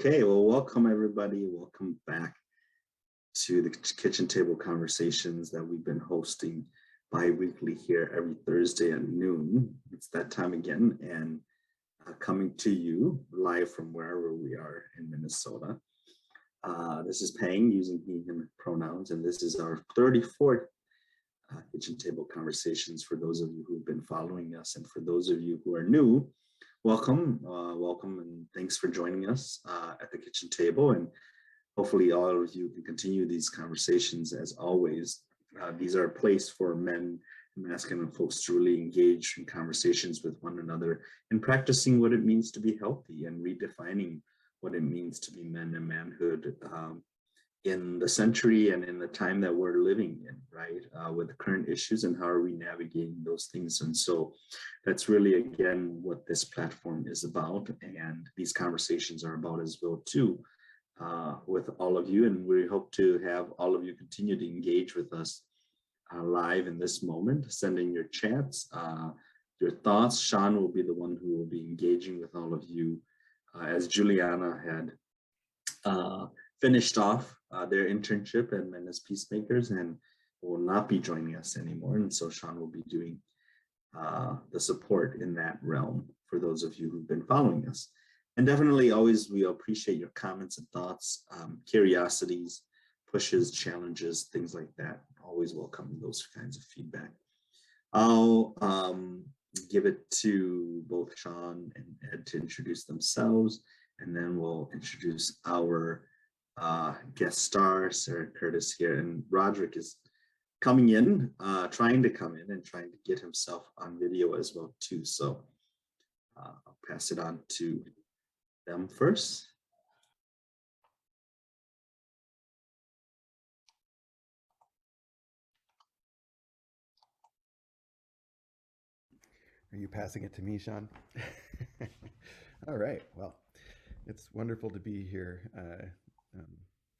Okay, well, welcome everybody. Welcome back to the kitchen table conversations that we've been hosting bi-weekly here every Thursday at noon. It's that time again, and coming to you live from wherever we are in Minnesota. This is Pang using he, him pronouns, and this is our 34th kitchen table conversations for those of you who've been following us, and for those of you who are new, welcome, and thanks for joining us at the kitchen table. And hopefully all of you can continue these conversations as always. These are a place for men and masculine folks to really engage in conversations with one another and practicing what it means to be healthy and redefining what it means to be men and manhood in the century and in the time that we're living in, right? With the current issues, and how are we navigating those things? And so that's really, again, what this platform is about. And these conversations are about as well too, with all of you. And we hope to have all of you continue to engage with us live in this moment. Send in your chats, your thoughts. Sean will be the one who will be engaging with all of you as Juliana had finished off their internship at Men as Peacemakers and will not be joining us anymore. And so Sean will be doing the support in that realm for those of you who've been following us. And definitely always we appreciate your comments and thoughts, curiosities, pushes, challenges, things like that. Always welcome those kinds of feedback. I'll give it to both Sean and Ed to introduce themselves, and then we'll introduce our guest star, Sarah Curtis here. And Roderick is coming in, trying to come in and trying to get himself on video as well too. So I'll pass it on to them first. Are you passing it to me, Sean? All right. Well, it's wonderful to be here.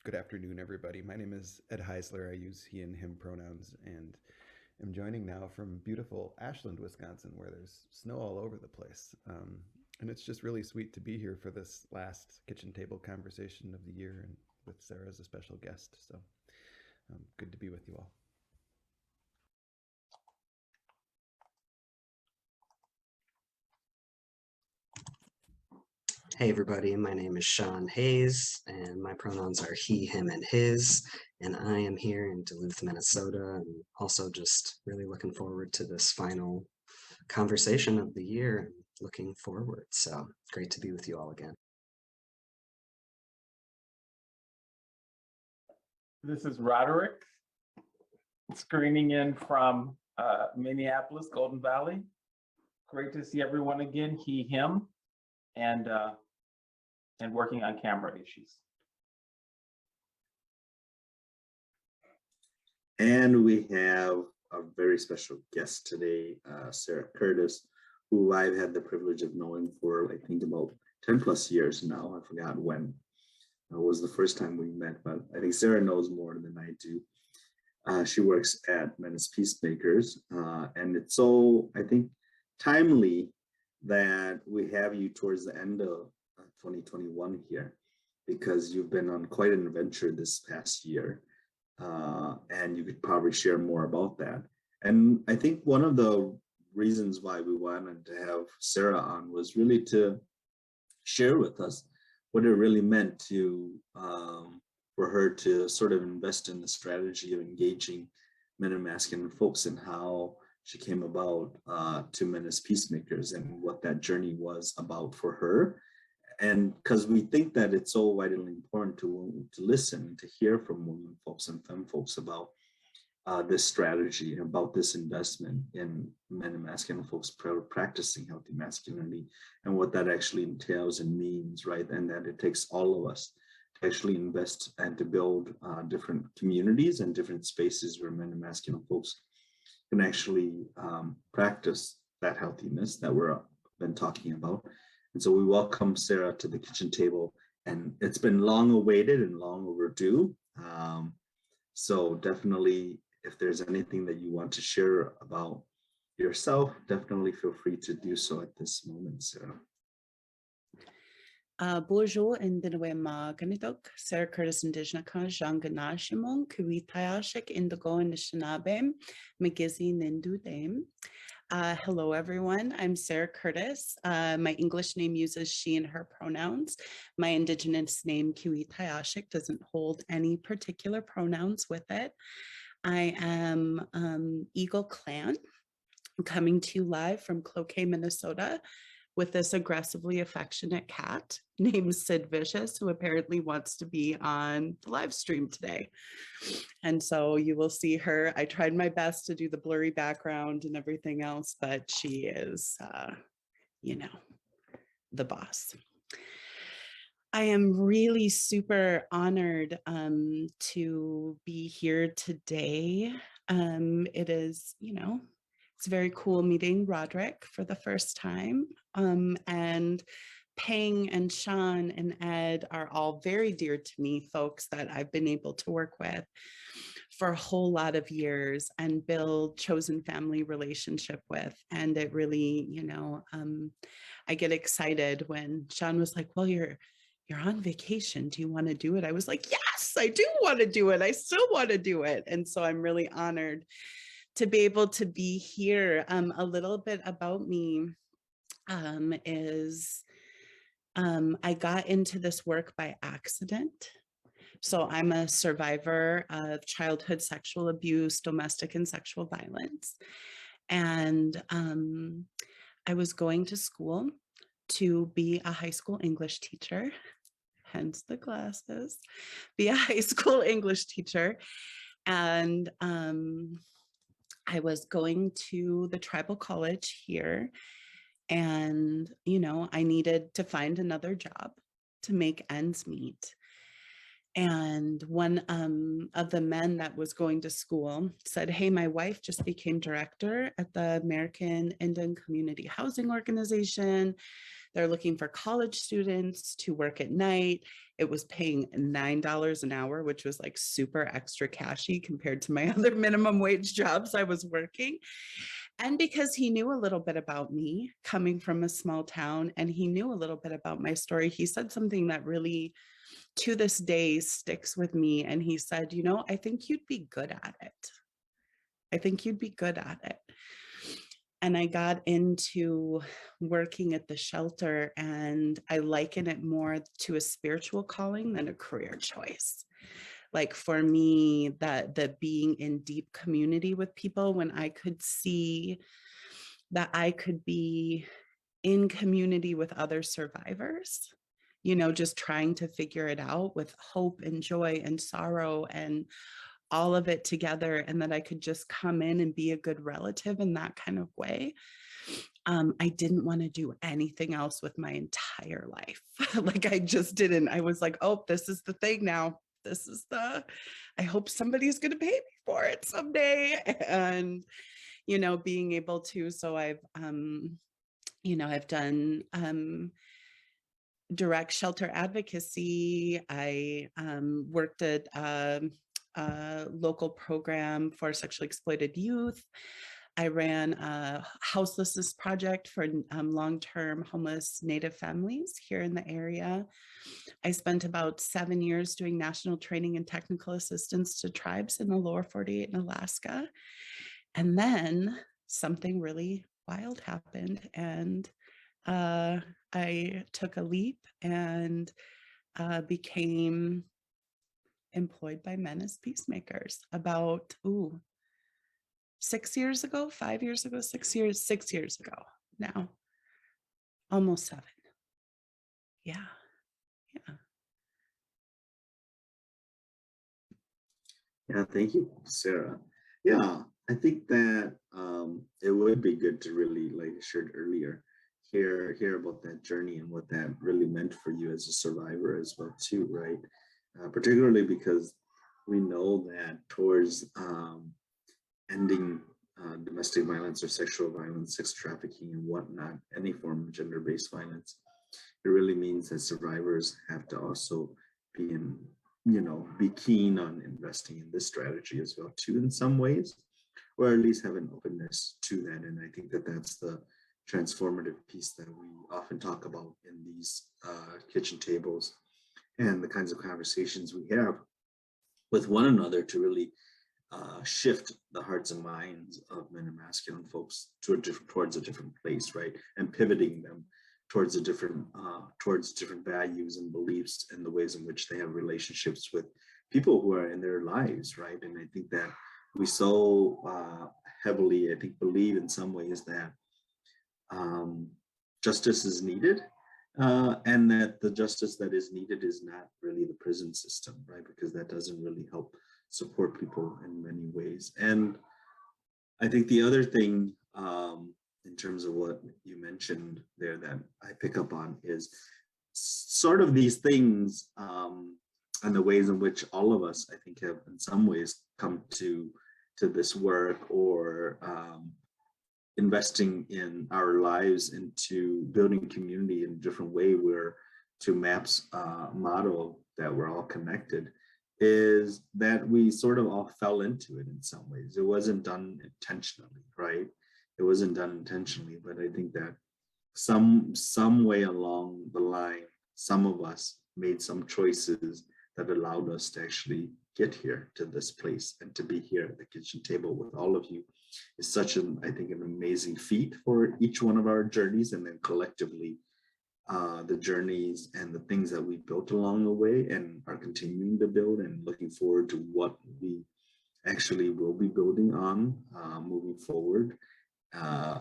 Good afternoon, everybody. My name is Ed Heisler. I use he and him pronouns, and I'm joining now from beautiful Ashland, Wisconsin, where there's snow all over the place. And it's just really sweet to be here for this last kitchen table conversation of the year, and with Sarah as a special guest. So good to be with you all. Hey everybody, my name is Sean Hayes, and my pronouns are he, him, and his, and I am here in Duluth, Minnesota, and also just really looking forward to this final conversation of the year, and looking forward. So great to be with you all again. This is Roderick, screening in from Minneapolis, Golden Valley. Great to see everyone again, he, him, and working on camera issues. And we have a very special guest today, Sarah Curtis, who I've had the privilege of knowing for, I think, about 10 plus years now. I forgot when was the first time we met, but I think Sarah knows more than I do. She works at Men as Peacemakers, and it's so, I think, timely that we have you towards the end of 2021 here, because you've been on quite an adventure this past year, and you could probably share more about that. And I think one of the reasons why we wanted to have Sarah on was really to share with us what it really meant to for her to sort of invest in the strategy of engaging men and masculine folks, and how she came about to Men as Peacemakers, and what that journey was about for her. And because we think that it's so vitally important to listen, to hear from women folks and femme folks about this strategy, about this investment in men and masculine folks practicing healthy masculinity, and what that actually entails and means, right? And that it takes all of us to actually invest and to build different communities and different spaces where men and masculine folks can actually practice that healthiness that we've been talking about. And so we welcome Sarah to the kitchen table, and it's been long awaited and long overdue. So definitely, if there's anything that you want to share about yourself, definitely feel free to do so at this moment, Sarah. Bonjour and Dinawema Ganitok, Sarah Curtis Indigenous Jean Ganashimon, Kuitayashik Indigo and Nishinabem, Magizi Nindu Dame. Hello, everyone. I'm Sarah Curtis. My English name uses she and her pronouns. My Indigenous name, Kuitayashik, doesn't hold any particular pronouns with it. I am Eagle Clan, coming to you live from Cloquet, Minnesota, with this aggressively affectionate cat named Sid Vicious, who apparently wants to be on the live stream today. And so you will see her. I tried my best to do the blurry background and everything else, but she is, you know, the boss. I am really super honored to be here today. It is, you know, it's very cool meeting Roderick for the first time. And Peng and Sean and Ed are all very dear to me, folks that I've been able to work with for a whole lot of years and build chosen family relationship with. And it really, you know, I get excited when Sean was like, well, you're on vacation. Do you want to do it? I was like, yes, I do want to do it. I still want to do it. And so I'm really honored to be able to be here. A little bit about me is I got into this work by accident. So I'm a survivor of childhood sexual abuse, domestic and sexual violence. And I was going to school to be a high school English teacher, hence the glasses, be a high school English teacher. And I was going to the tribal college here, and, you know, I needed to find another job to make ends meet. And one of the men that was going to school said, hey, my wife just became director at the American Indian Community Housing Organization. They're looking for college students to work at night. It was paying $9 an hour, which was like super extra cashy compared to my other minimum wage jobs I was working. And because he knew a little bit about me coming from a small town, and he knew a little bit about my story, he said something that really, to this day, sticks with me. And he said, you know, I think you'd be good at it. I think you'd be good at it. And I got into working at the shelter, and I liken it more to a spiritual calling than a career choice. Like for me, the being in deep community with people, when I could see that I could be in community with other survivors, you know, just trying to figure it out with hope and joy and sorrow and all of it together, and that I could just come in and be a good relative in that kind of way. I didn't want to do anything else with my entire life. Like I just didn't. I was like, oh, this is the thing now. This is I hope somebody's going to pay me for it someday. And, you know, being able to, so I've, you know, I've done direct shelter advocacy. I worked at a local program for sexually exploited youth. I ran a houselessness project for long-term homeless Native families here in the area. I spent about 7 years doing national training and technical assistance to tribes in the lower 48 in Alaska. And then something really wild happened, and I took a leap and became employed by men as peacemakers about 6 years ago, 5 years ago, 6 years ago now, almost 7. Yeah. Yeah, thank you, Sarah. Yeah, I think that it would be good to really, like I shared earlier, hear about that journey and what that really meant for you as a survivor as well too, right? Particularly because we know that towards ending domestic violence or sexual violence, sex trafficking and whatnot, any form of gender-based violence, it really means that survivors have to also be be keen on investing in this strategy as well too in some ways, or at least have an openness to that. And I think that that's the transformative piece that we often talk about in these kitchen tables, and the kinds of conversations we have with one another to really shift the hearts and minds of men and masculine folks towards a different place, right? And pivoting them towards different values and beliefs and the ways in which they have relationships with people who are in their lives, right? And I think that we so heavily, I think, believe in some ways that justice is needed, and that the justice that is needed is not really the prison system, right? Because that doesn't really help support people in many ways. And I think the other thing, in terms of what you mentioned there, that I pick up on is sort of these things, and the ways in which all of us, I think, have in some ways come to this work, or investing in our lives into building community in a different way, where to MAP's model that we're all connected, is that we sort of all fell into it in some ways. It wasn't done intentionally, right? It wasn't done intentionally, but I think that some way along the line, some of us made some choices that allowed us to actually get here to this place, and to be here at the kitchen table with all of you is such I think, an amazing feat for each one of our journeys, and then collectively the journeys and the things that we built along the way and are continuing to build, and looking forward to what we actually will be building on moving forward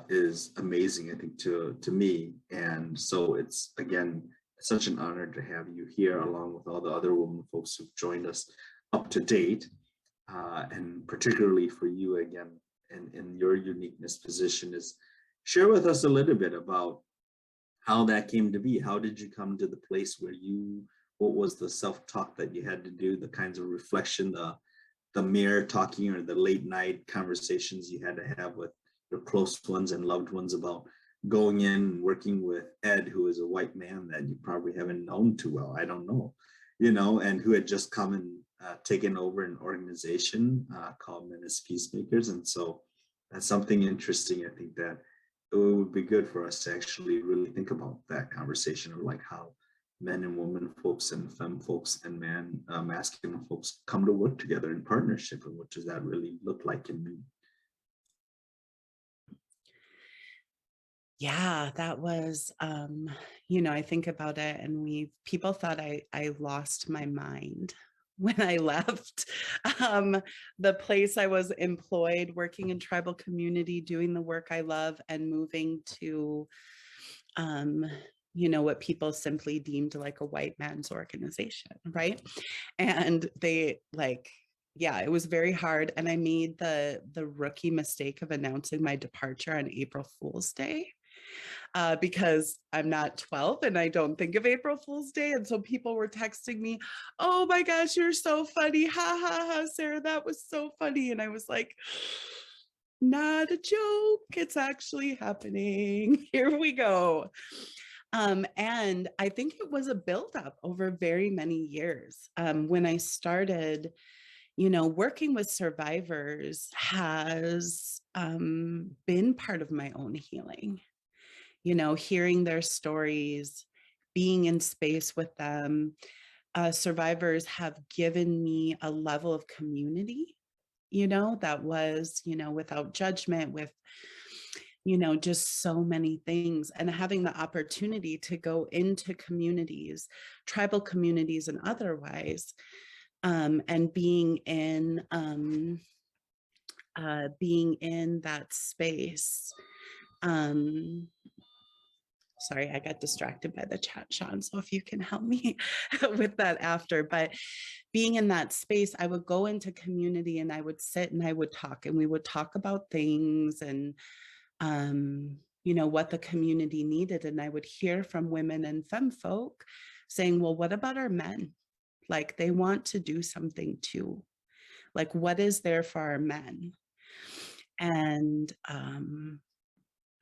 is amazing, I think, to me. And so it's, again, such an honor to have you here, along with all the other women folks who've joined us up to date, and particularly for you, again, and in your uniqueness position, is share with us a little bit about how that came to be. How did you come to the place where what was the self-talk that you had to do, the kinds of reflection, the mirror talking, or the late night conversations you had to have with your close ones and loved ones about going in and working with Ed, who is a white man that you probably haven't known too well, I don't know, and who had just come and taken over an organization called Peacemakers. And so that's something interesting. I think that it would be good for us to actually really think about that conversation of like how men and women folks and femme folks and masculine folks come to work together in partnership, and what does that really look like and mean? Yeah, that was, I think about it, and people thought I lost my mind when I left the place I was employed, working in tribal community, doing the work I love, and moving to, what people simply deemed like a white man's organization, right? And they yeah, it was very hard. And I made the rookie mistake of announcing my departure on April Fool's Day. Because I'm not 12 and I don't think of April Fool's Day. And so people were texting me, oh my gosh, you're so funny. Ha ha ha, Sarah, that was so funny. And I was like, not a joke. It's actually happening. Here we go. And I think it was a buildup over very many years. When I started, working with survivors has been part of my own healing. Hearing their stories, being in space with them. Survivors have given me a level of community, that was, without judgment, with, just so many things. And having the opportunity to go into communities, tribal communities and otherwise, and being in that space. Sorry, I got distracted by the chat, Sean. So if you can help me with that after. But being in that space, I would go into community and I would sit and I would talk, and we would talk about things and, what the community needed. And I would hear from women and femme folk saying, well, what about our men? Like, they want to do something too. Like, what is there for our men? And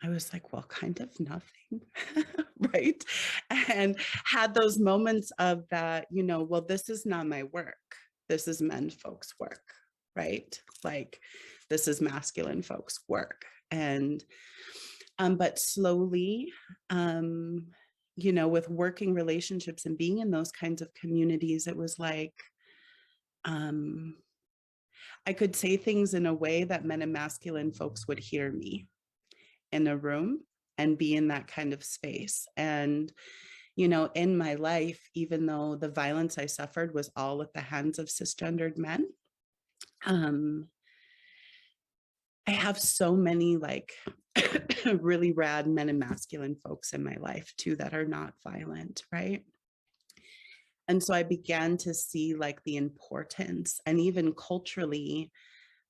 I was like, well, kind of nothing, right? And had those moments of that, well, this is not my work. This is men folks' work, right? Like, this is masculine folks' work. And But slowly, you know, with working relationships and being in those kinds of communities, it was like, I could say things in a way that men and masculine folks would hear me in a room and be in that kind of space. And, you know, in my life, even though the violence I suffered was all at the hands of cisgendered men, I have so many like really rad men and masculine folks in my life too that are not violent, right? And so I began to see like the importance, and even culturally,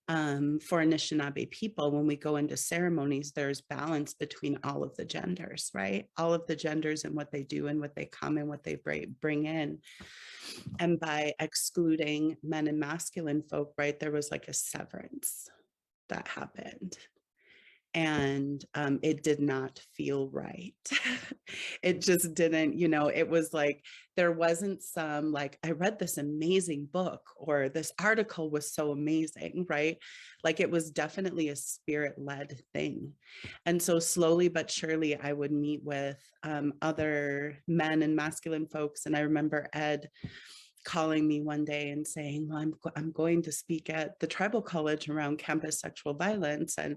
for Anishinaabe people, when we go into ceremonies, there's balance between all of the genders, right? All of the genders and what they do and what they come and what they bring in. And by excluding men and masculine folk, right, there was like a severance that happened. And it did not feel right. It just didn't, you know, it was like, there wasn't some like, I read this amazing book or this article was so amazing, right? Like it was definitely a spirit-led thing. And so slowly but surely I would meet with other men and masculine folks. And I remember Ed calling me one day and saying, well, I'm going to speak at the tribal college around campus sexual violence. And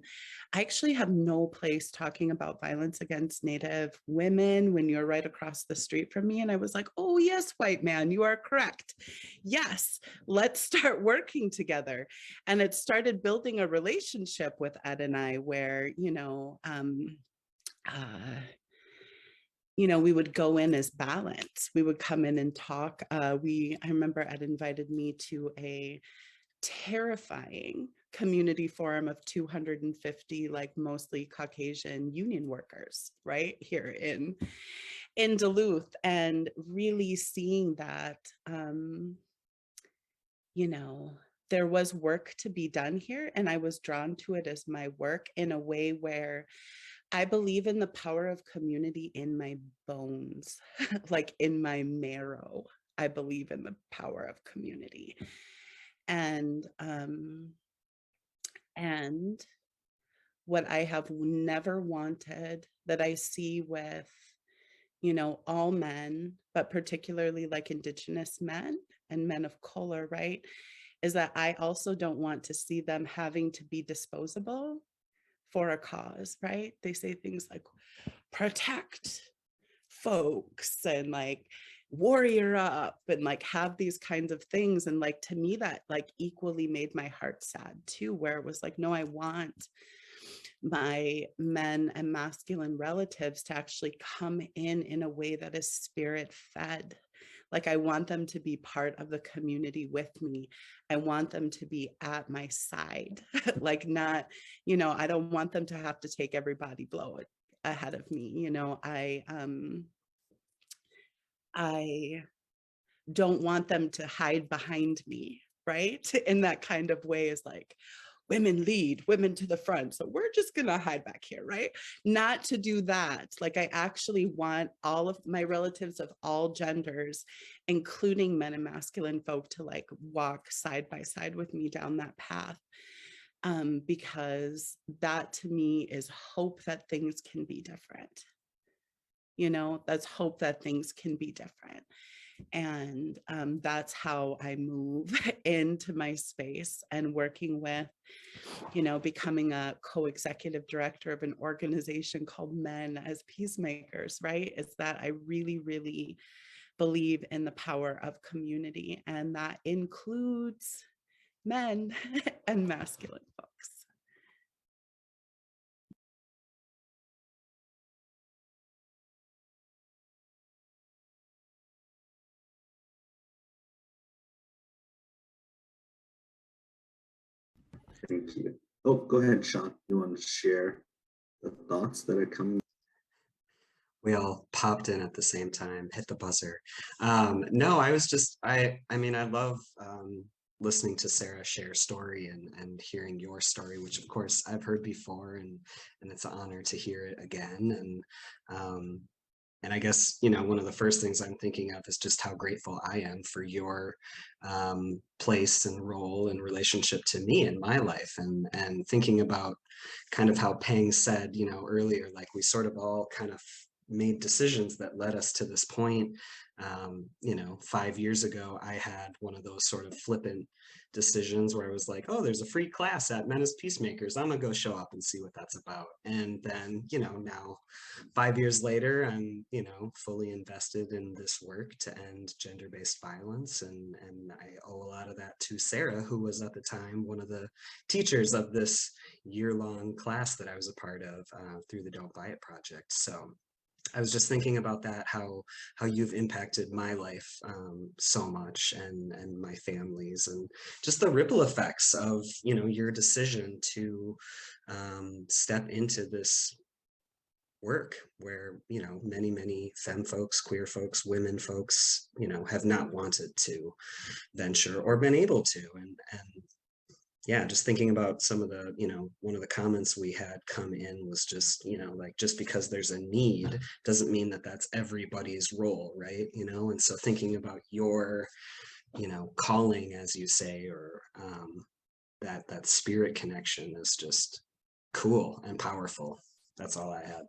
I actually have no place talking about violence against Native women when you're right across the street from me. And I was like, oh yes, white man, you are correct. Yes, let's start working together. And it started building a relationship with Ed and I where, we would go in as balance. We would come in and talk. I remember Ed invited me to a terrifying community forum of 250, like mostly Caucasian union workers, right here in Duluth, and really seeing that, there was work to be done here, and I was drawn to it as my work in a way where I believe in the power of community in my bones, like in my marrow. I believe in the power of community. And what I have never wanted that I see with, all men, but particularly like Indigenous men and men of color, right, is that I also don't want to see them having to be disposable for a cause, right? They say things like protect folks and like warrior up and like have these kinds of things. And like, to me, that like equally made my heart sad too, where it was like, no, I want my men and masculine relatives to actually come in a way that is spirit fed. Like I want them to be part of the community with me. I want them to be at my side. Like not, I don't want them to have to take everybody blow it ahead of me. I don't want them to hide behind me, right? In that kind of way is like, women lead, women to the front. So we're just gonna hide back here, right? Not to do that. Like I actually want all of my relatives of all genders, including men and masculine folk, to like walk side by side with me down that path. Because that to me is hope that things can be different. That's hope that things can be different. And that's how I move into my space and working with, becoming a co-executive director of an organization called Men as Peacemakers, right? Is that I really, really believe in the power of community, and that includes men and masculine folks. Thank you. Oh, go ahead, Sean. You want to share the thoughts that are coming? We all popped in at the same time, hit the buzzer. No, I was just, I mean, I love listening to Sarah share story and hearing your story, which of course I've heard before, and it's an honor to hear it again. And And I guess, you know, one of the first things I'm thinking of is just how grateful I am for your place and role and relationship to me in my life. And thinking about kind of how Peng said, you know, earlier, like we sort of all kind of made decisions that led us to this point. You know, 5 years ago, I had one of those sort of flippant decisions where I was like, oh, there's a free class at Men as Peacemakers. I'm gonna go show up and see what that's about. And then, you know, now 5 years later, I'm, you know, fully invested in this work to end gender-based violence. And I owe a lot of that to Sarah, who was at the time one of the teachers of this year-long class that I was a part of through the Don't Buy It project. So I was just thinking about that, how you've impacted my life so much, and my family's, and just the ripple effects of, you know, your decision to step into this work where, you know, many femme folks, queer folks, women folks, you know, have not wanted to venture or been able to. And yeah, just thinking about some of the, you know, one of the comments we had come in was just, you know, like, just because there's a need doesn't mean that that's everybody's role, right? You know, and so thinking about your, you know, calling, as you say, or that spirit connection is just cool and powerful. That's all I had.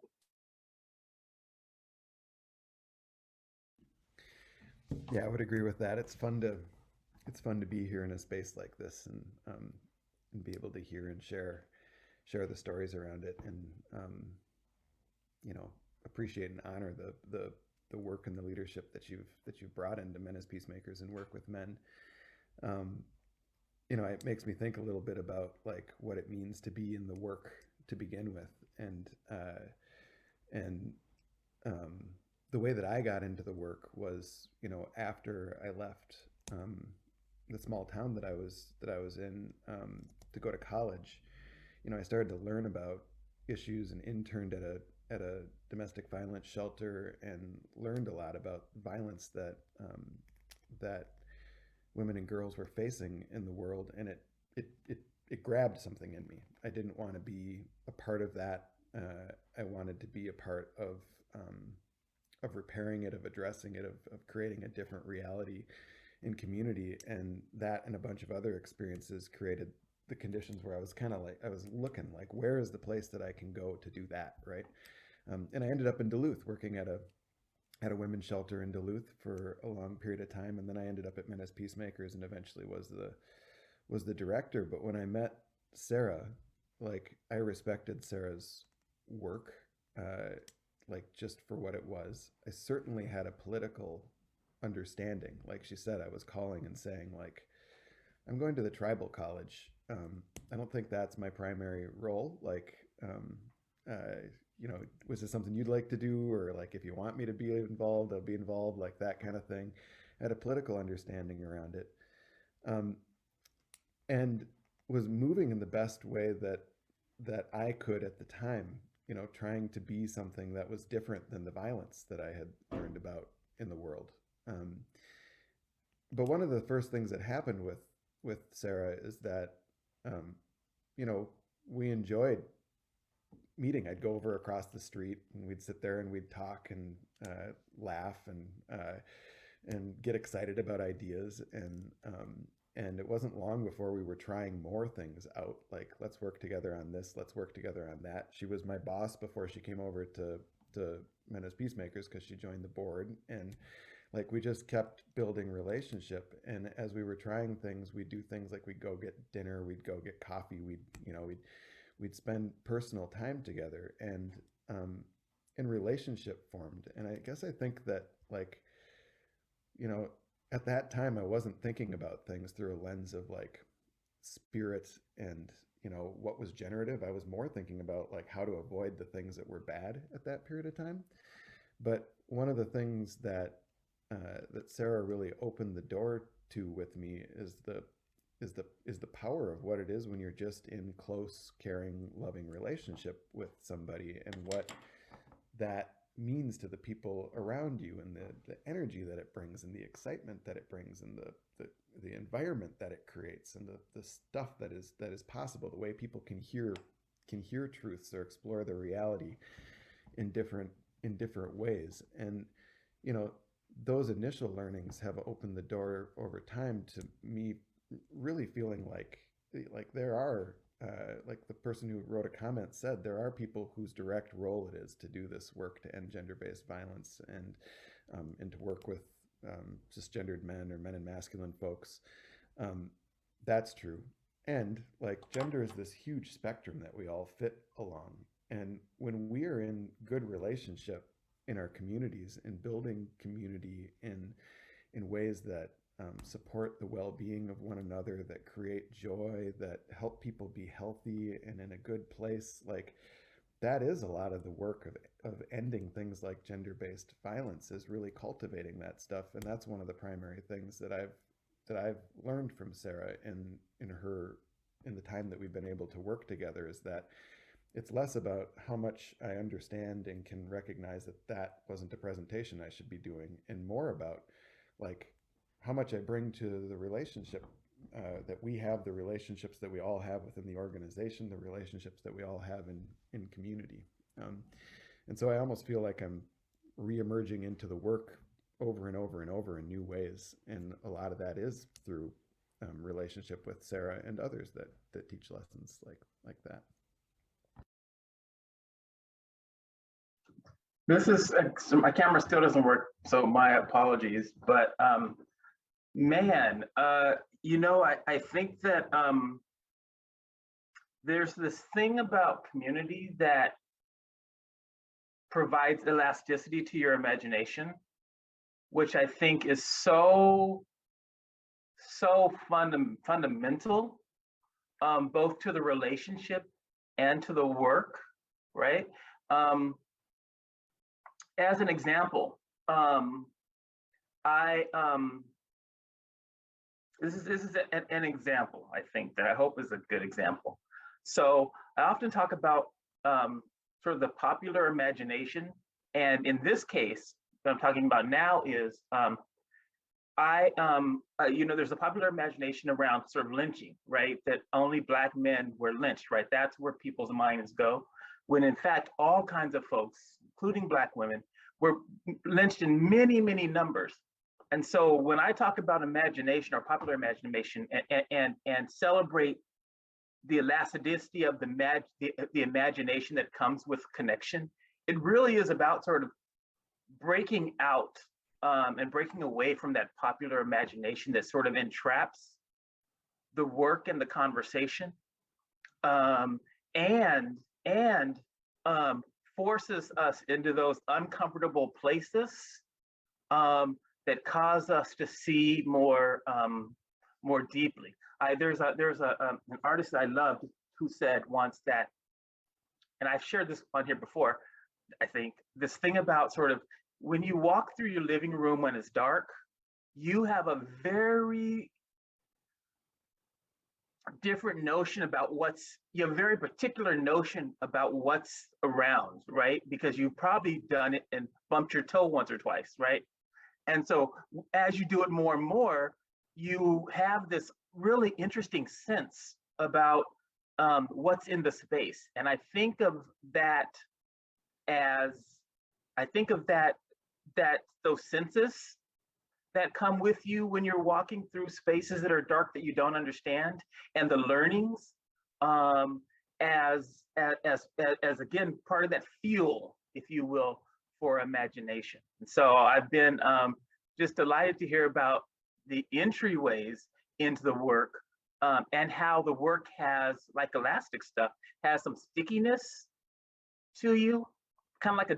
Yeah, I would agree with that. It's fun to be here in a space like this, and be able to hear and share the stories around it, and you know, appreciate and honor the work and the leadership that you've brought into Men as Peacemakers and work with men. You know, it makes me think a little bit about like what it means to be in the work to begin with, and the way that I got into the work was, you know, after I left the small town that I was in to go to college. You know, I started to learn about issues and interned at a domestic violence shelter, and learned a lot about violence that women and girls were facing in the world, and it grabbed something in me. I didn't want to be a part of that. I wanted to be a part of repairing it, of addressing it, of creating a different reality in community. And that and a bunch of other experiences created the conditions where I was kind of like, I was looking like, where is the place that I can go to do that, right? And I ended up in Duluth working at a women's shelter in Duluth for a long period of time, and then I ended up at Men as Peacemakers, and eventually was the director. But when I met Sarah, like, I respected Sarah's work, like, just for what it was. I certainly had a political understanding. Like she said, I was calling and saying, like, I'm going to the tribal college. I don't think that's my primary role. Like, you know, was this something you'd like to do? Or like, if you want me to be involved, I'll be involved, like that kind of thing. I had a political understanding around it. And was moving in the best way that I could at the time, you know, trying to be something that was different than the violence that I had learned about in the world. But one of the first things that happened with Sarah is that, you know, we enjoyed meeting. I'd go over across the street, and we'd sit there and we'd talk and laugh and get excited about ideas. And it wasn't long before we were trying more things out. Like, let's work together on this. Let's work together on that. She was my boss before she came over to Men as Peacemakers, because she joined the board. And like, we just kept building relationship. And as we were trying things, we'd do things like we'd go get dinner, we'd go get coffee, we'd spend personal time together, and relationship formed. And I guess I think that, like, you know, at that time I wasn't thinking about things through a lens of like spirit and, you know, what was generative. I was more thinking about like how to avoid the things that were bad at that period of time. But one of the things that Sarah really opened the door to with me is the power of what it is when you're just in close, caring, loving relationship with somebody, and what that means to the people around you, and the energy that it brings, and the excitement that it brings, and the environment that it creates, and the stuff that is possible, the way people can hear truths or explore their reality in different in different ways. And, you know, those initial learnings have opened the door over time to me really feeling like there are, like the person who wrote a comment said, there are people whose direct role it is to do this work to end gender-based violence and to work with cisgendered men or men and masculine folks. That's true. And like gender is this huge spectrum that we all fit along. And when we are in good relationship in our communities and building community in ways that support the well-being of one another, that create joy, that help people be healthy and in a good place, like that is a lot of the work of ending things like gender-based violence, is really cultivating that stuff. And that's one of the primary things that I've learned from Sarah in the time that we've been able to work together, is that it's less about how much I understand and can recognize that that wasn't a presentation I should be doing, and more about like how much I bring to the relationship, that we have, the relationships that we all have within the organization, the relationships that we all have in community. And so I almost feel like I'm re-emerging into the work over and over and over in new ways. And a lot of that is through relationship with Sarah and others that teach lessons like that. This is, so my camera still doesn't work, so my apologies, but man, you know, I think that there's this thing about community that provides elasticity to your imagination, which I think is so fundamental, both to the relationship and to the work, right? As an example, this is an example, I think, that I hope is a good example. So I often talk about sort of the popular imagination. And in this case, what I'm talking about now is, you know, there's a popular imagination around sort of lynching, right? That only Black men were lynched, right? That's where people's minds go. When in fact, all kinds of folks, including Black women, were lynched in many, many numbers. And so when I talk about imagination or popular imagination and celebrate the elasticity of the imagination that comes with connection, it really is about sort of breaking out and breaking away from that popular imagination that sort of entraps the work and the conversation, and forces us into those uncomfortable places that cause us to see more deeply. There's an artist that I loved who said once that, and I've shared this on here before, I think, this thing about sort of when you walk through your living room when it's dark, you have a very different notion about you have a very particular notion about what's around, right? Because you've probably done it and bumped your toe once or twice, right? And so as you do it more and more, you have this really interesting sense about what's in the space. And I think of that as, those senses that come with you when you're walking through spaces that are dark that you don't understand, and the learnings as again, part of that fuel, if you will, for imagination. And so I've been just delighted to hear about the entryways into the work, and how the work has, like elastic stuff, has some stickiness to you, kind of like a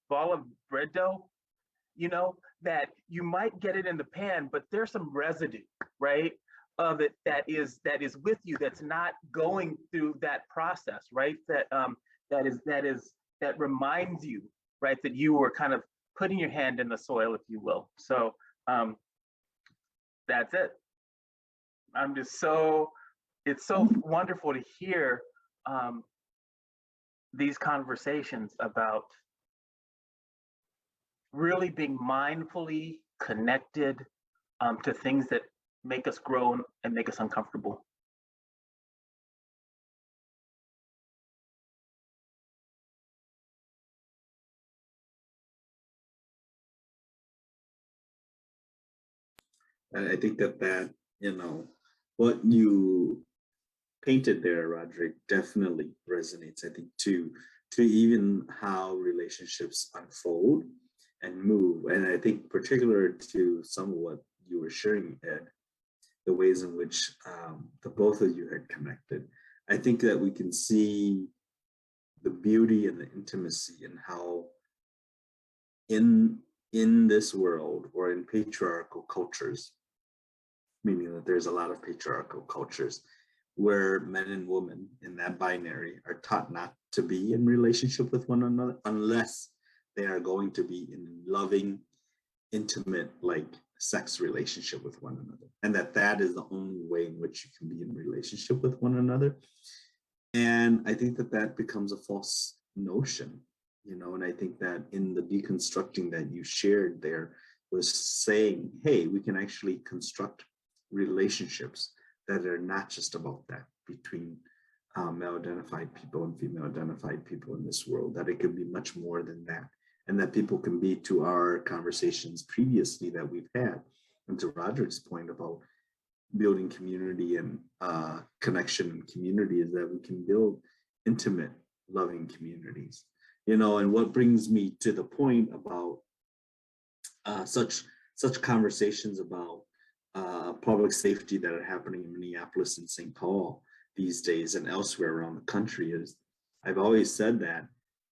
ball of bread dough, you know, that you might get it in the pan, but there's some residue, right, of it that is with you, that's not going through that process, right? That reminds you, right, that you were kind of putting your hand in the soil, if you will. So that's it. I'm just it's so wonderful to hear these conversations about really being mindfully connected to things that make us grow and make us uncomfortable. And I think that, what you painted there, Roderick, definitely resonates. I think to even how relationships unfold and move. And I think particular to some of what you were sharing, Ed, the ways in which the both of you had connected. I think that we can see the beauty and the intimacy and how in this world or in patriarchal cultures, meaning that there's a lot of patriarchal cultures where men and women in that binary are taught not to be in relationship with one another unless they are going to be in loving, intimate, like sex relationship with one another, and that is the only way in which you can be in relationship with one another. And I think that becomes a false notion, and I think that in the deconstructing that you shared there was saying, hey, we can actually construct relationships that are not just about that between male identified people and female identified people in this world, that it could be much more than that. And that people can be, to our conversations previously that we've had, and to Roderick's point about building community and connection and community, is that we can build intimate, loving communities. And what brings me to the point about such conversations about public safety that are happening in Minneapolis and St. Paul these days and elsewhere around the country is, I've always said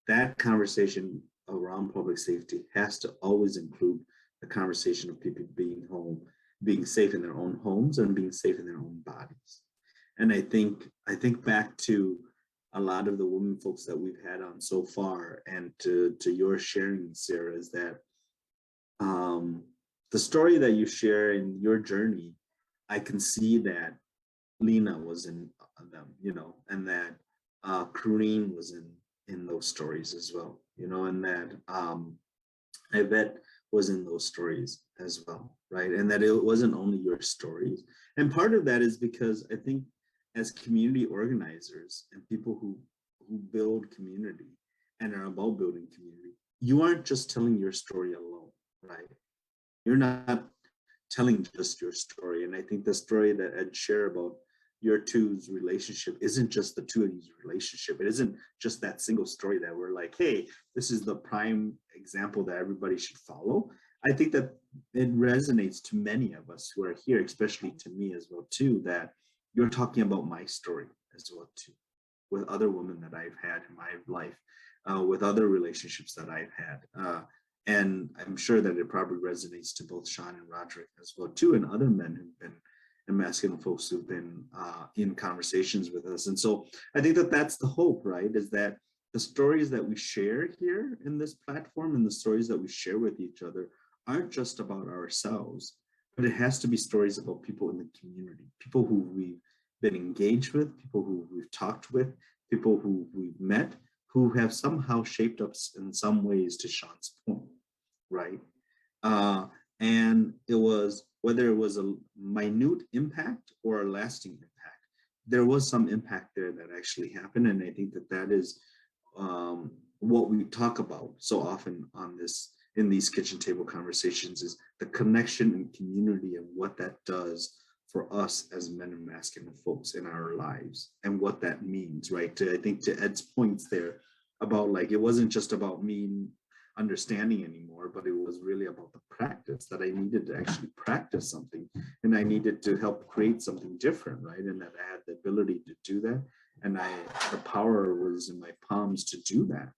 that conversation around public safety has to always include the conversation of people being safe in their own homes and being safe in their own bodies. And I think back to a lot of the women folks that we've had on so far, and to your sharing, Sarah, is that the story that you share in your journey, I can see that Lena was in them, and that Kareen was in those stories as well, and that Yvette was in those stories as well, right? And that it wasn't only your stories. And part of that is because I think as community organizers and people who build community and are about building community, you aren't just telling your story alone, right? You're not telling just your story. And I think the story that Ed shared about your two's relationship isn't just the two of you's relationship. It isn't just that single story that we're like, hey, this is the prime example that everybody should follow. I think that it resonates to many of us who are here, especially to me as well too, that you're talking about my story as well too, with other women that I've had in my life, with other relationships that I've had. And I'm sure that it probably resonates to both Sean and Roderick as well too, and other men who've been, and masculine folks who've been in conversations with us. And so I think that that's the hope, right? Is that the stories that we share here in this platform and the stories that we share with each other aren't just about ourselves, but it has to be stories about people in the community, people who we've been engaged with, people who we've talked with, people who we've met, who have somehow shaped us in some ways, to Sean's point, right? And it was, whether it was a minute impact or a lasting impact, there was some impact there that actually happened. And I think that is what we talk about so often in these kitchen table conversations, is the connection and community and what that does for us as men and masculine folks in our lives, and what that means, right? I think to Ed's points there about, like, it wasn't just about me understanding anymore, but it was really about the practice, that I needed to actually practice something, and I needed to help create something different, right? And that I had the ability to do that, and the power was in my palms to do that,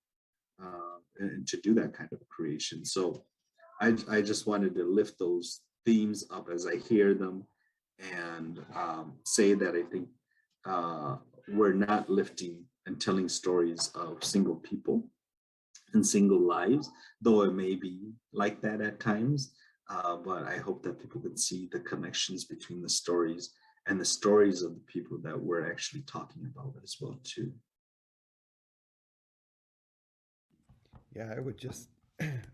and to do that kind of creation. So I just wanted to lift those themes up as I hear them, and say that I think we're not lifting and telling stories of single people and single lives, though it may be like that at times. But I hope that people can see the connections between the stories and the stories of the people that we're actually talking about as well too. Yeah, I would just,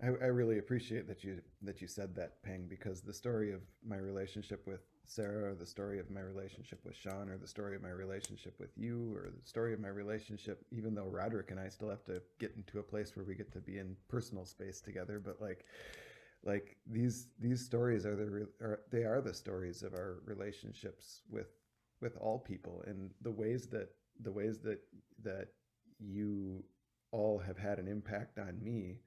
I really appreciate that you said that, Peng, because the story of my relationship with Sarah, or the story of my relationship with Sean, or the story of my relationship with you, or the story of my relationship, even though Roderick and I still have to get into a place where we get to be in personal space together, but like like these stories are they are the stories of our relationships with all people, and the ways that that you all have had an impact on me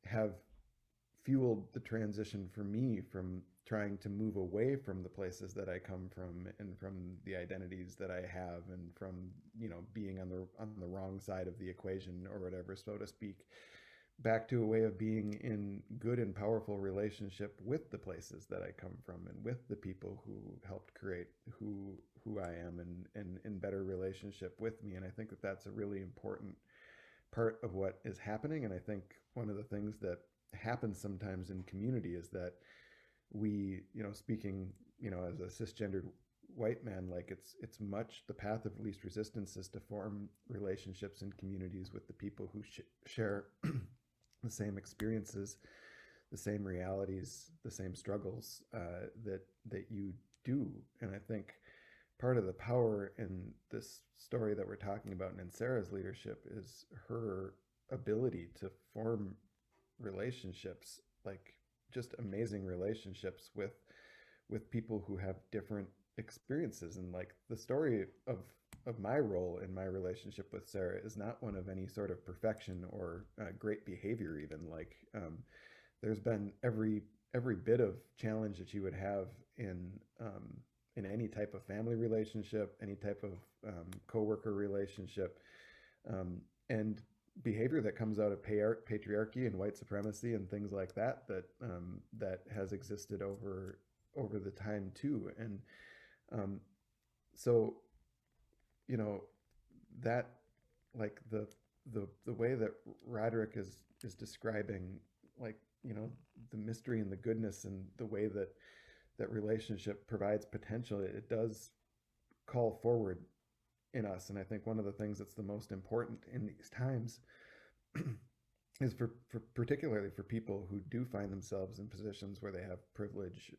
have fueled the transition for me from trying to move away from the places that I come from and from the identities that I have, and from, you know, being on the wrong side of the equation or whatever, so to speak, back to a way of being in good and powerful relationship with the places that I come from and with the people who helped create who I am, and in better relationship with me. And I think that that's a really important part of what is happening. And I think one of the things that happens sometimes in community is that we, you know, speaking, you know, as a cisgendered white man, like it's much the path of least resistance is to form relationships and communities with the people who share the same experiences, the same realities, the same struggles that you do. And I think part of the power in this story that we're talking about and in Sarah's leadership is her ability to form relationships, like just amazing relationships with people who have different experiences. And like the story of my role in my relationship with Sarah is not one of any sort of perfection or great behavior even. Like there's been every bit of challenge that you would have in any type of family relationship, any type of coworker relationship, and behavior that comes out of patriarchy and white supremacy and things like that that has existed over the time too. And so, you know, that, like the way that Roderick is describing, like, you know, the mystery and the goodness and the way that relationship provides potential, it does call forward in us. And I think one of the things that's the most important in these times is for particularly for people who do find themselves in positions where they have privilege,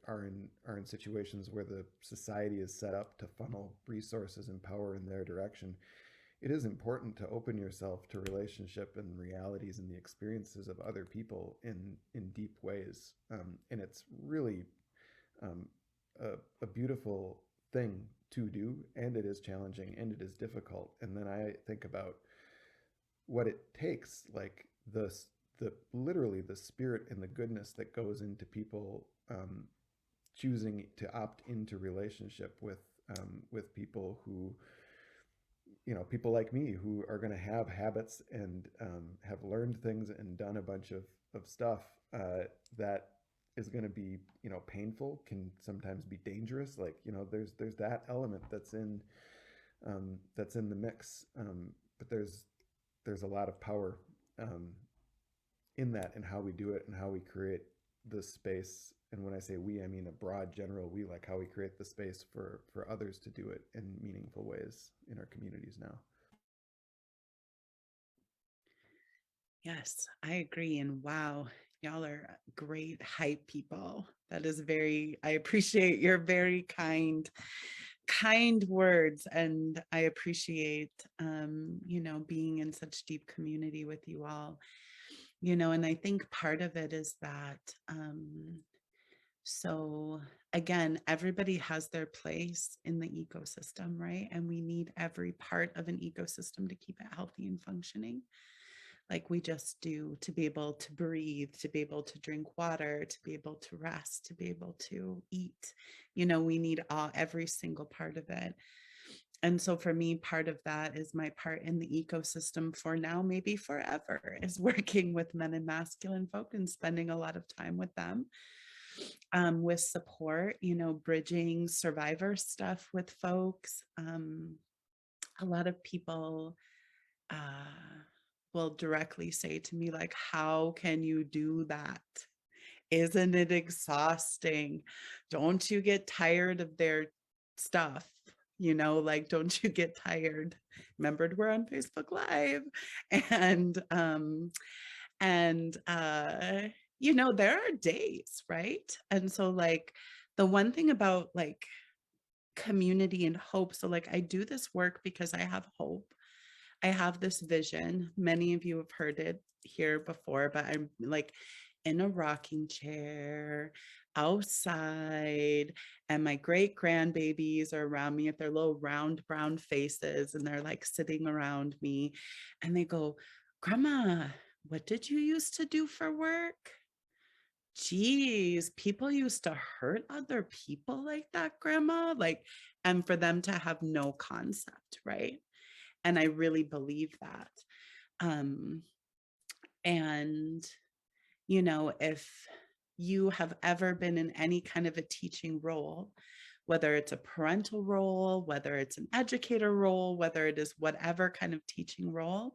are in situations where the society is set up to funnel resources and power in their direction. It is important to open yourself to relationship and realities and the experiences of other people in deep ways. And it's really a beautiful thing to do, and it is challenging and it is difficult. And then I think about what it takes, like the literally the spirit and the goodness that goes into people choosing to opt into relationship with people who, you know, people like me who are going to have habits and have learned things and done a bunch of stuff that is going to be, you know, painful, can sometimes be dangerous. Like, you know, there's that element that's in the mix, but there's a lot of power in that, and how we do it and how we create the space. And when I say we, I mean a broad general we, like how we create the space for others to do it in meaningful ways in our communities now. Yes, I agree. And wow, y'all are great hype people. That is I appreciate your very kind words. And I appreciate, you know, being in such deep community with you all, you know. And I think part of it is that, so again, everybody has their place in the ecosystem, right? And we need every part of an ecosystem to keep it healthy and functioning, like we just do, to be able to breathe, to be able to drink water, to be able to rest, to be able to eat. You know, we need every single part of it. And so for me, part of that is my part in the ecosystem for now, maybe forever, is working with men and masculine folk and spending a lot of time with them, with support, you know, bridging survivor stuff with folks. A lot of people will directly say to me, like, how can you do that? Isn't it exhausting? Don't you get tired of their stuff? You know, like, don't you get tired? Remembered we're on Facebook Live. And you know, there are days, right? And so like the one thing about like community and hope, so like I do this work because I have hope. I have this vision. Many of you have heard it here before, but I'm like in a rocking chair outside, and my great grandbabies are around me with their little round brown faces, and they're like sitting around me, and they go, "Grandma, what did you used to do for work? Geez, people used to hurt other people like that, Grandma." Like, and for them to have no concept, right? And I really believe that. Um, and, if you have ever been in any kind of a teaching role, whether it's a parental role, whether it's an educator role, whether it is whatever kind of teaching role,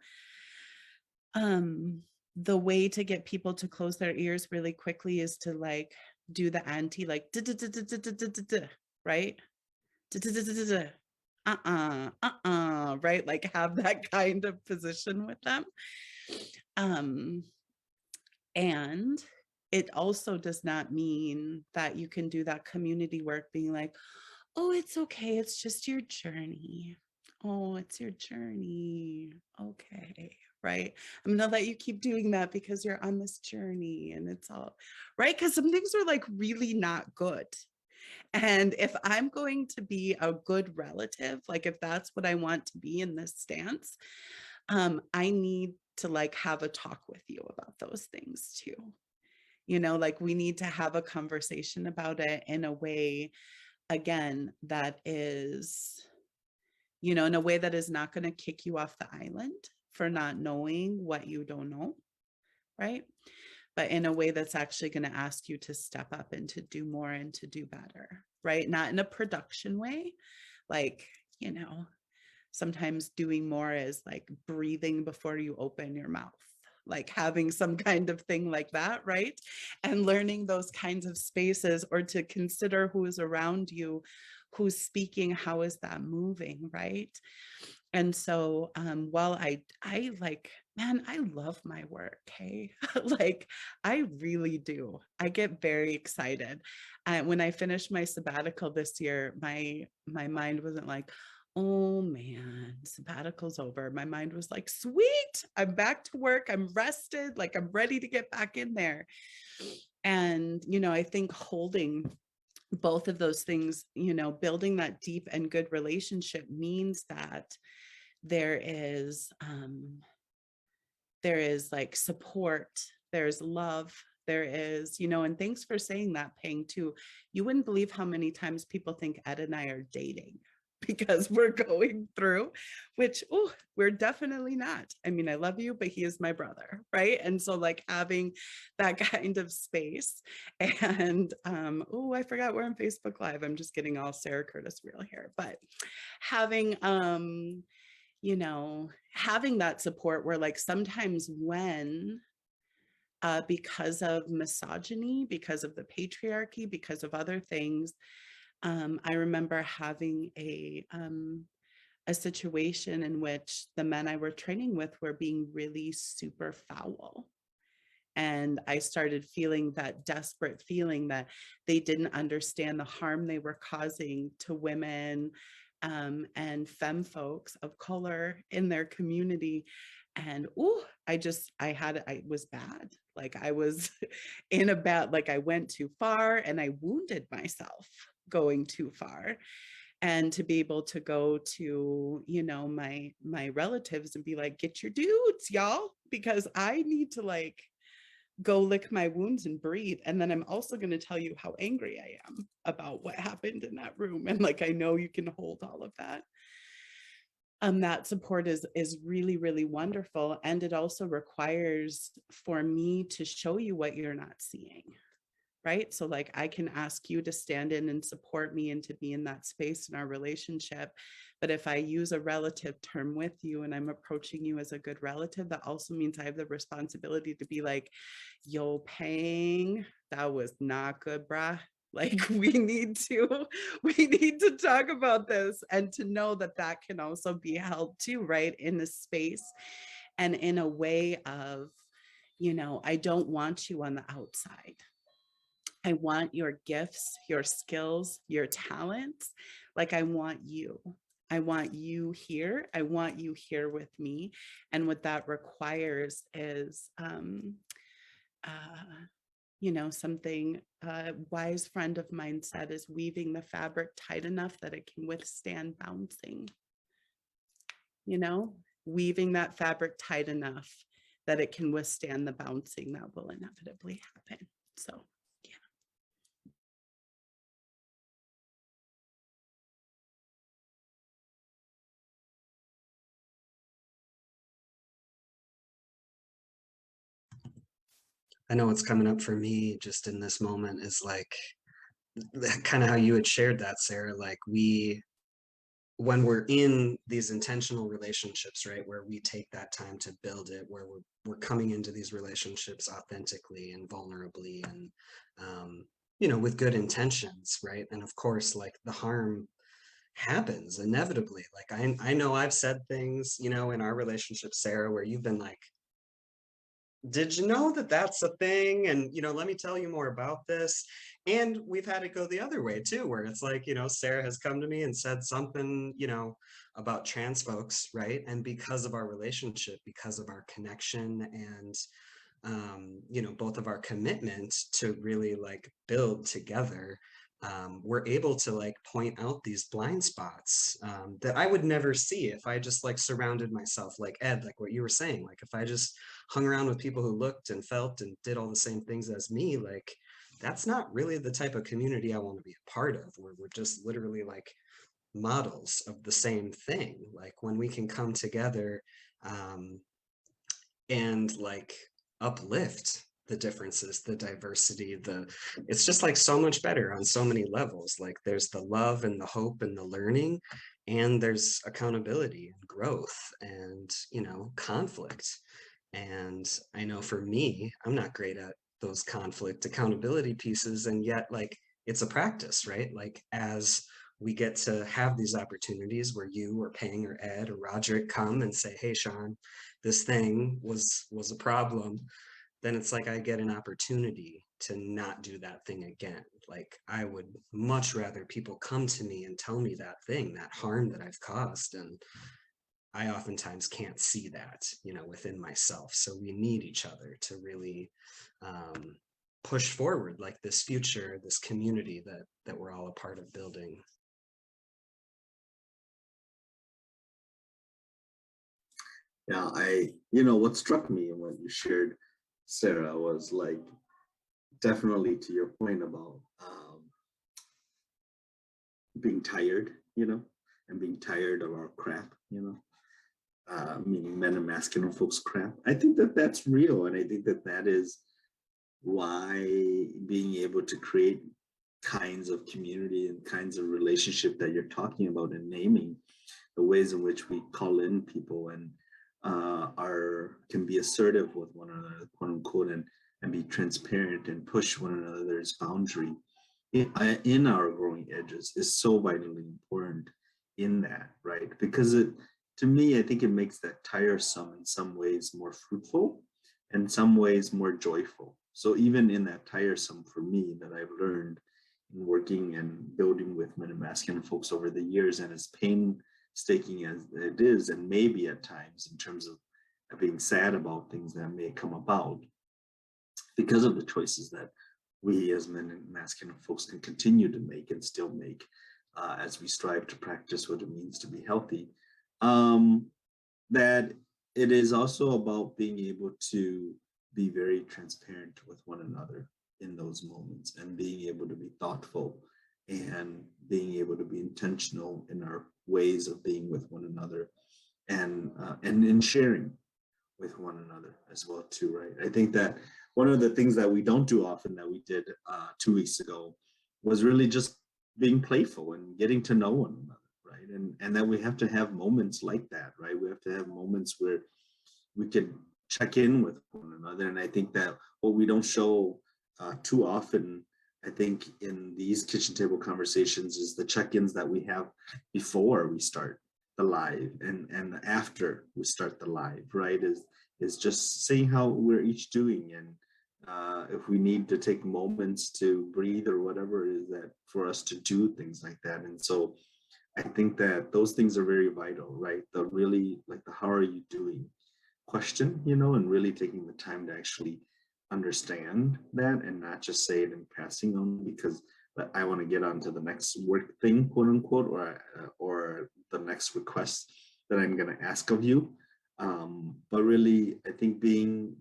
the way to get people to close their ears really quickly is to like do the anti, like, right? Right? Like have that kind of position with them. And it also does not mean that you can do that community work being like, "Oh, it's okay. It's just your journey. Oh, it's your journey. Okay." Right. I'm going to let you keep doing that because you're on this journey and it's all right. Because some things are like really not good. And if I'm going to be a good relative, like if that's what I want to be in this stance, I need to like have a talk with you about those things too. Like we need to have a conversation about it in a way, again, that is, in a way that is not going to kick you off the island for not knowing what you don't know, right? But in a way that's actually going to ask you to step up and to do more and to do better, right? Not in a production way, like, sometimes doing more is like breathing before you open your mouth, like having some kind of thing like that, right? And learning those kinds of spaces, or to consider who is around you, who's speaking, how is that moving, right? And so while I like, man, I love my work, hey? Like I really do. I get very excited. When I finished my sabbatical this year, my mind wasn't like, "Oh man, sabbatical's over." My mind was like, "Sweet, I'm back to work. I'm rested. Like I'm ready to get back in there." And, I think holding both of those things, building that deep and good relationship means that there is like support, there's love, there is, and thanks for saying that, Peng, too. You wouldn't believe how many times people think Ed and I are dating because we're going through, which, we're definitely not. I mean, I love you, but he is my brother, right? And so like having that kind of space, and I forgot we're on Facebook Live. I'm just getting all Sarah Curtis real here, but having having that support where like sometimes when because of misogyny, because of the patriarchy, because of other things, I remember having a situation in which the men I were training with were being really super foul. And I started feeling that desperate feeling that they didn't understand the harm they were causing to women and femme folks of color in their community. And I was bad. Like I was in a bad, like I went too far and I wounded myself going too far. And to be able to go to, my relatives and be like, "Get your dudes, y'all, because I need to like go lick my wounds and breathe. And then I'm also going to tell you how angry I am about what happened in that room. And like, I know you can hold all of that." That support is really, really wonderful. And it also requires for me to show you what you're not seeing. Right. So like I can ask you to stand in and support me and to be in that space in our relationship. But if I use a relative term with you and I'm approaching you as a good relative, that also means I have the responsibility to be like, "Yo, Pang, that was not good, brah. Like we need to talk about this," and to know that that can also be held too, right, in a space and in a way of, I don't want you on the outside. I want your gifts, your skills, your talents. Like I want you. I want you here. I want you here with me. And what that requires is, something a wise friend of mine said is weaving the fabric tight enough that it can withstand bouncing. Weaving that fabric tight enough that it can withstand the bouncing that will inevitably happen. So, yeah. I know what's coming up for me just in this moment is like kind of how you had shared that, Sarah, like when we're in these intentional relationships, right, where we take that time to build it, where we're coming into these relationships authentically and vulnerably and with good intentions, right? And of course, like the harm happens inevitably. Like I know I've said things, in our relationship, Sarah, where you've been like, did you know that that's a thing? And, let me tell you more about this. And we've had it go the other way too, where it's like, Sarah has come to me and said something, about trans folks, right? And because of our relationship, because of our connection and, both of our commitment to really like build together, we're able to like point out these blind spots that I would never see if I just like surrounded myself like Ed, like what you were saying, like if I just hung around with people who looked and felt and did all the same things as me, like that's not really the type of community I want to be a part of, where we're just literally like models of the same thing. Like when we can come together and like uplift the differences, the diversity, it's just like so much better on so many levels. Like there's the love and the hope and the learning, and there's accountability and growth and conflict. And I know for me, I'm not great at those conflict accountability pieces, and yet like it's a practice, right? Like as we get to have these opportunities where you or Pang or Ed or Roderick come and say, hey, Sean, this thing was a problem, then it's like I get an opportunity to not do that thing again. Like I would much rather people come to me and tell me that thing, that harm that I've caused. And I oftentimes can't see that, within myself. So we need each other to really push forward like this future, this community that we're all a part of building. Yeah, what struck me and what you shared, Sarah, was like definitely to your point about being tired, and being tired of our crap, meaning men and masculine folks crap. I think that that's real, and I think that that is why being able to create kinds of community and kinds of relationship that you're talking about and naming the ways in which we call in people and can be assertive with one another, quote unquote, and be transparent and push one another's boundary in our growing edges is so vitally important in that, right? Because to me, I think it makes that tiresome in some ways more fruitful, and some ways more joyful. So even in that tiresome for me that I've learned in working and building with men and masculine folks over the years, and as painstaking as it is, and maybe at times in terms of being sad about things that may come about because of the choices that we as men and masculine folks can continue to make and still make as we strive to practice what it means to be healthy, that it is also about being able to be very transparent with one another in those moments, and being able to be thoughtful and being able to be intentional in our ways of being with one another, and in sharing with one another as well too, right? I think that one of the things that we don't do often that we did 2 weeks ago was really just being playful and getting to know one another, right? And that we have to have moments like that, right? We have to have moments where we can check in with one another. And I think that what we don't show too often, I think, in these kitchen table conversations is the check-ins that we have before we start the live and after we start the live, right? Is just seeing how we're each doing, and if we need to take moments to breathe or whatever it is that for us to do things like that. And so I think that those things are very vital, right? The really like the how are you doing question, and really taking the time to actually understand that and not just say it in passing on because I want to get on to the next work thing, quote unquote, or the next request that I'm going to ask of you. But really, I think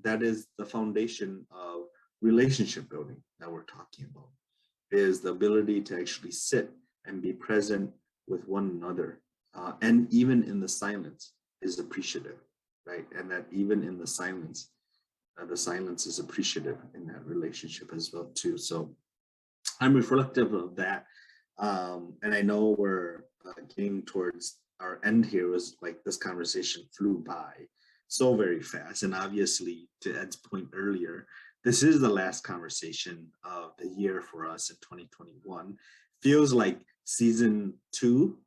that is the foundation of relationship building that we're talking about, is the ability to actually sit and be present with one another, and even in the silence is appreciative, right? And that even in the silence is appreciative in that relationship as well too. So I'm reflective of that, and I know we're getting towards our end here. Was like this conversation flew by so very fast, and obviously, to Ed's point earlier, this is the last conversation of the year for us in 2021. Feels like season two.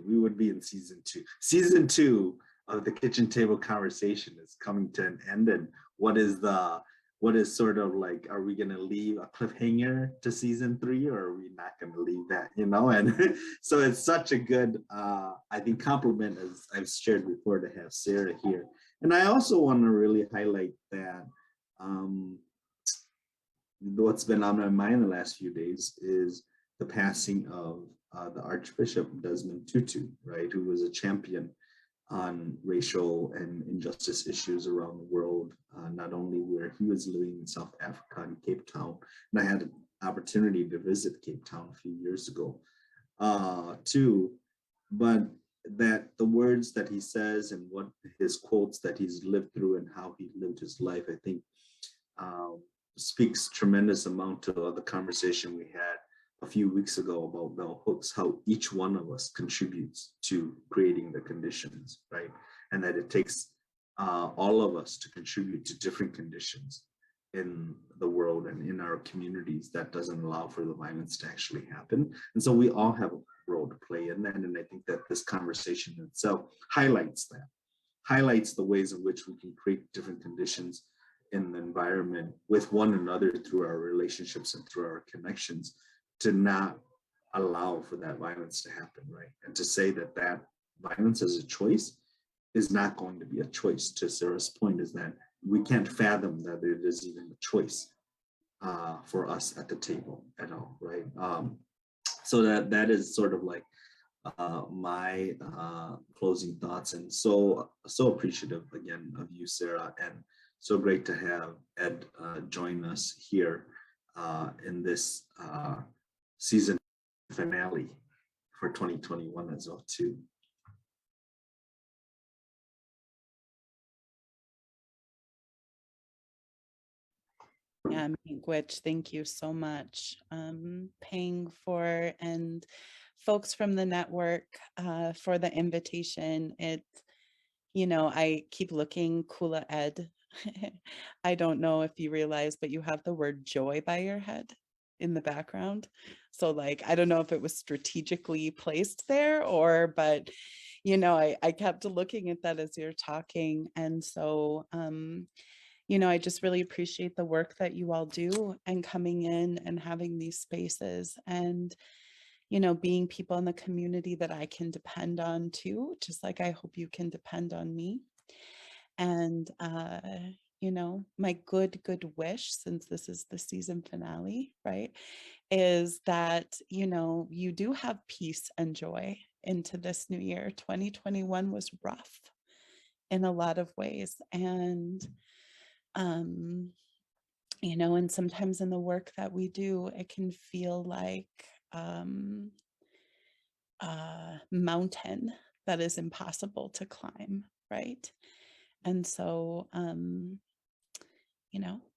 We would be in season two. Season two of the kitchen table conversation is coming to an end, and what is sort of like, are we going to leave a cliffhanger to season three, or are we not going to leave that, and so it's such a good I think compliment, as I've shared before, to have Sarah here. And I also want to really highlight that what's been on my mind the last few days is the passing of the Archbishop Desmond Tutu, right, who was a champion on racial and injustice issues around the world, not only where he was living in South Africa in Cape Town, and I had an opportunity to visit Cape Town a few years ago too, but that the words that he says and what his quotes that he's lived through and how he lived his life, I think speaks tremendous amount to the conversation we had a few weeks ago about bell hooks, how each one of us contributes to creating the conditions, right? And that it takes all of us to contribute to different conditions in the world and in our communities that doesn't allow for the violence to actually happen. And so we all have a role to play in that. And I think that this conversation itself highlights the ways in which we can create different conditions in the environment with one another through our relationships and through our connections, to not allow for that violence to happen, right? And to say that that violence as a choice is not going to be a choice. To Sarah's point, is that we can't fathom that it is even a choice for us at the table at all, right? So that is sort of like my closing thoughts, and so appreciative again of you, Sarah, and so great to have Ed join us here in this season finale for 2021 as well too. Yeah, Miigwech, thank you so much. Paying for and folks from the network for the invitation. I keep looking, Kula Ed. I don't know if you realize, but you have the word joy by your head in the background. So like, I don't know if it was strategically placed there but I kept looking at that as you're talking. And so, I just really appreciate the work that you all do and coming in and having these spaces and, being people in the community that I can depend on too, just like I hope you can depend on me. And, my good wish, since this is the season finale, right, is that, you do have peace and joy into this new year. 2021 was rough in a lot of ways. And, and sometimes in the work that we do, it can feel like a mountain that is impossible to climb, right? And so,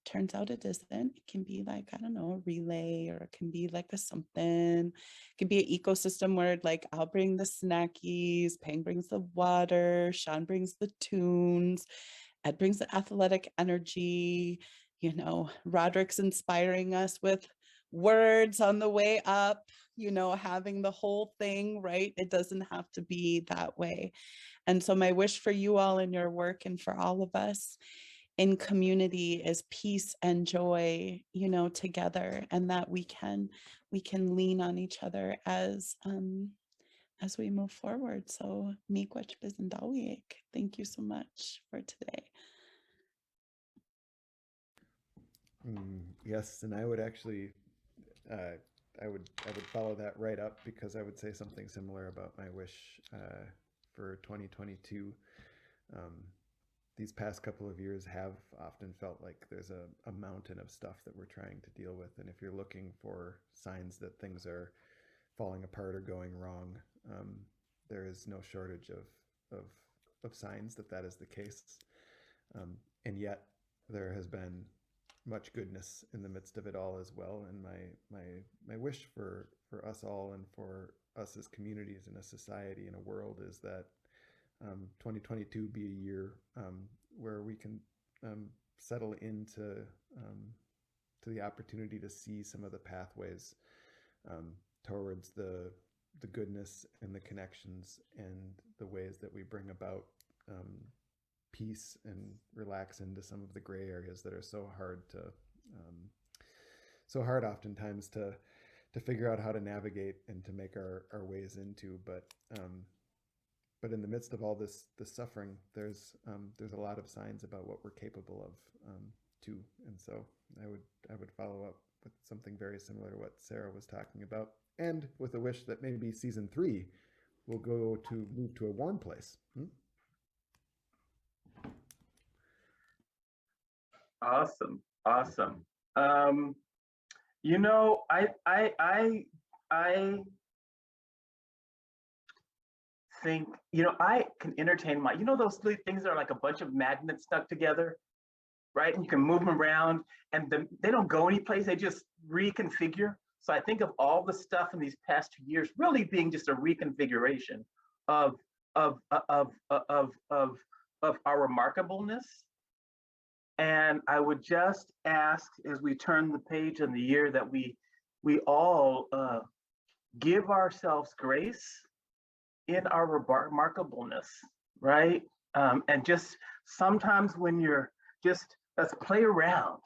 turns out it isn't. It can be like, I don't know, a relay, or it can be like a something. It can be an ecosystem where like I'll bring the snackies, Pang brings the water, Sean brings the tunes, Ed brings the athletic energy, Roderick's inspiring us with words on the way up, having the whole thing, right? It doesn't have to be that way. And so my wish for you all in your work and for all of us in community is peace and joy, together, and that we can lean on each other as as we move forward. So miigwech bizendawik. Thank you so much for today. Yes, and I would actually, I would follow that right up, because I would say something similar about my wish for 2022. These past couple of years have often felt like there's a mountain of stuff that we're trying to deal with, and if you're looking for signs that things are falling apart or going wrong, there is no shortage of signs that that is the case, and yet there has been much goodness in the midst of it all as well. And my wish for us all, and for us as communities and a society and a world, is that 2022 be a year where we can settle into to the opportunity to see some of the pathways towards the goodness and the connections and the ways that we bring about peace and relax into some of the gray areas that are so hard oftentimes to figure out how to navigate and to make our ways into. But in the midst of all this suffering, there's a lot of signs about what we're capable of too. And so I would follow up with something very similar to what Sarah was talking about, and with a wish that maybe season 3 will move to a warm place. Awesome. You know, I think, you know, I can entertain my, you know, those three things that are like a bunch of magnets stuck together, right? And you can move them around, and they don't go anyplace, they just reconfigure. So I think of all the stuff in these past 2 years really being just a reconfiguration of our remarkableness. And I would just ask, as we turn the page in the year, that we all give ourselves grace in our remarkableness, right? And just sometimes when you're just, let's play around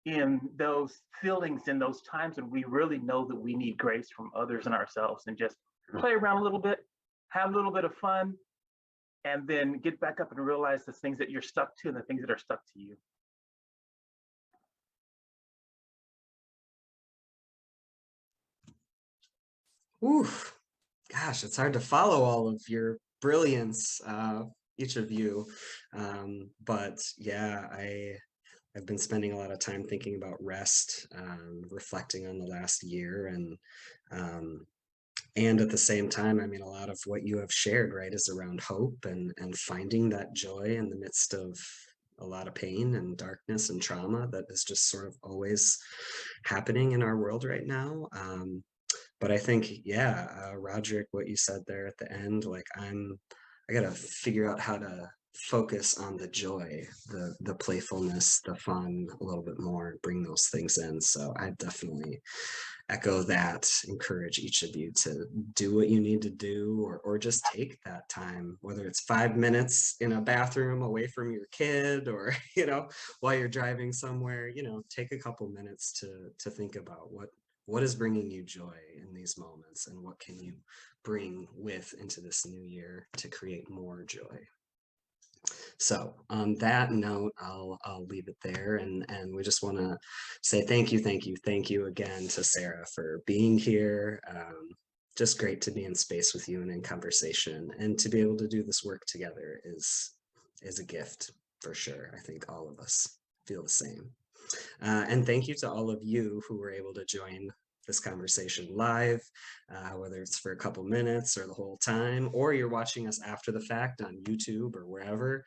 in those feelings, in those times when we really know that we need grace from others and ourselves, and just play around a little bit, have a little bit of fun, and then get back up and realize the things that you're stuck to and the things that are stuck to you. Oof, gosh, it's hard to follow all of your brilliance, each of you. But yeah, I've been spending a lot of time thinking about rest, reflecting on the last year, and at the same time, I mean, a lot of what you have shared, right, is around hope and finding that joy in the midst of a lot of pain and darkness and trauma that is just sort of always happening in our world right now. But I think, yeah, Roderick, what you said there at the end, like I gotta figure out how to focus on the joy, the playfulness, the fun a little bit more, bring those things in. So I definitely echo that, encourage each of you to do what you need to do, or just take that time, whether it's 5 minutes in a bathroom away from your kid, or, you know, while you're driving somewhere, you know, take a couple minutes to think about what is bringing you joy in these moments, and what can you bring with into this new year to create more joy. So on that note, I'll leave it there, and we just want to say thank you again to Sarah for being here. Just great to be in space with you and in conversation, and to be able to do this work together is a gift for sure. I think all of us feel the same. And thank you to all of you who were able to join this conversation live, whether it's for a couple minutes or the whole time, or you're watching us after the fact on YouTube or wherever.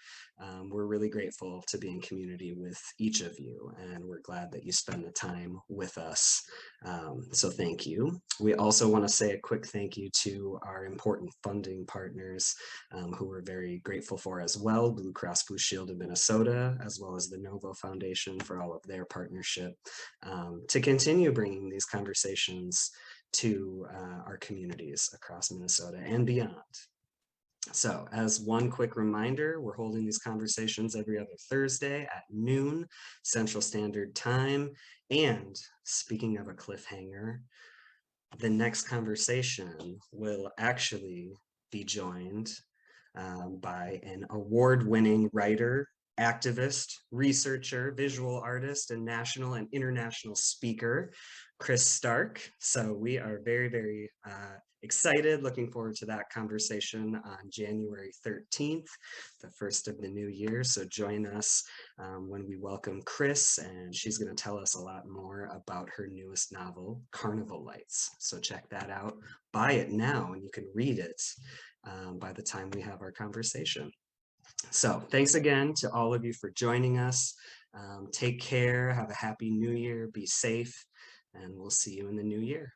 We're really grateful to be in community with each of you, and we're glad that you spend the time with us. So thank you. We also want to say a quick thank you to our important funding partners, who we're very grateful for as well: Blue Cross Blue Shield of Minnesota, as well as the Novo Foundation, for all of their partnership to continue bringing these conversations to our communities across Minnesota and beyond. So as one quick reminder, we're holding these conversations every other Thursday at noon Central Standard Time. And speaking of a cliffhanger, the next conversation will actually be joined by an award-winning writer, activist, researcher, visual artist, and national and international speaker, Chris Stark. So we are very, very excited, looking forward to that conversation on January 13th, the first of the new year. So join us when we welcome Chris, and she's going to tell us a lot more about her newest novel, Carnival Lights. So check that out. Buy it now, and you can read it by the time we have our conversation. So thanks again to all of you for joining us. Take care, have a happy new year, be safe, and we'll see you in the new year.